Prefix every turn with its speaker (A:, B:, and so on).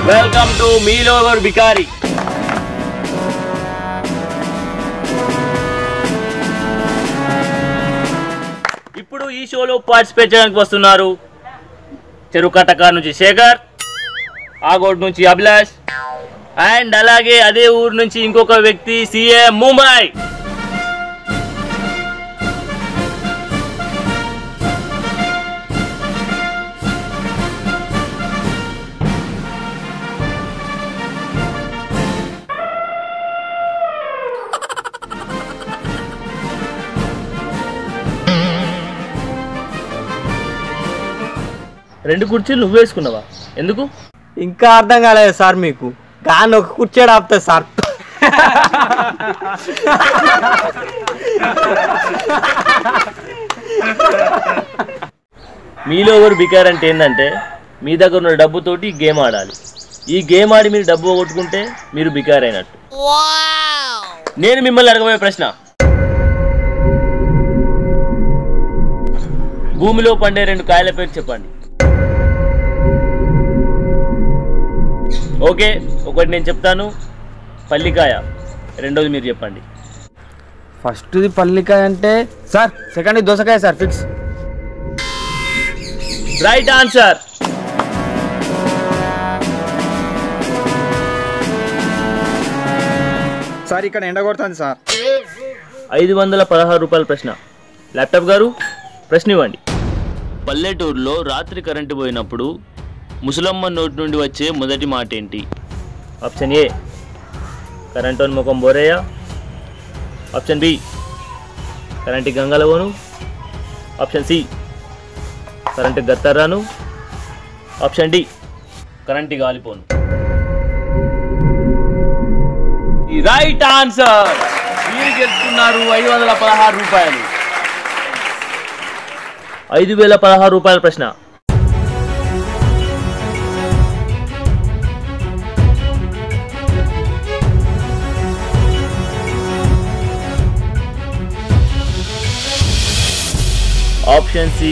A: Welcome to మీలో ఎవరు బికారి. ఇప్పుడు ఈ షోలో పార్టిసిపేట్ చేయడానికి వస్తున్నారు చెరుకట్టకార్ నుంచి శేఖర్, ఆగోడ్ నుంచి అభిలాష్, అండ్ అలాగే అదే ఊరు నుంచి ఇంకొక వ్యక్తి సీఎం ముంబై. రెండు కుర్చీలు నువ్వు వేసుకున్నావా? ఎందుకు?
B: ఇంకా అర్థం కాలేదు సార్ మీకు. కానీ ఒక కుర్చీడు ఆపుతుంది సార్.
A: మీలో ఎవరు బికార్ అంటే ఏంటంటే మీ దగ్గర ఉన్న డబ్బుతోటి గేమ్ ఆడాలి. ఈ గేమ్ ఆడి మీరు డబ్బు కొట్టుకుంటే మీరు బికార్ అయినట్టు. నేను మిమ్మల్ని అడగబోయే ప్రశ్న, భూమిలో పండే రెండు కాయల పేరు చెప్పండి. ఓకే, ఒకటి నేను చెప్తాను పల్లికాయ, రెండోది మీరు చెప్పండి.
B: ఫస్ట్ది పల్లికాయ అంటే సార్, సెకండ్ది దోసకాయ sir, fix.
A: Right answer.
C: Sir ఇక్కడ ఎండ కొడుతుంది సార్.
A: 516 రూపాయల ప్రశ్న. ల్యాప్టాప్ గారు ప్రశ్న ఇవ్వండి. పల్లెటూరులో రాత్రి కరెంటు పోయినప్పుడు ముసలమ్మ నోటి నుండి వచ్చే మొదటి మాట ఏంటి? ఆప్షన్ ఏ కరెంటోని ముఖం బోరేయా, ఆప్షన్ బి కరెంటు గంగలవోను, ఆప్షన్ సి కరెంటు గత్తర్రాను, ఆప్షన్ డి కరెంటు గాలిపోను. ఈ రైట్ ఆన్సర్. మీరు గెలుచుకున్నారు 516 రూపాయలు. 5016 రూపాయల ప్రశ్న. Option C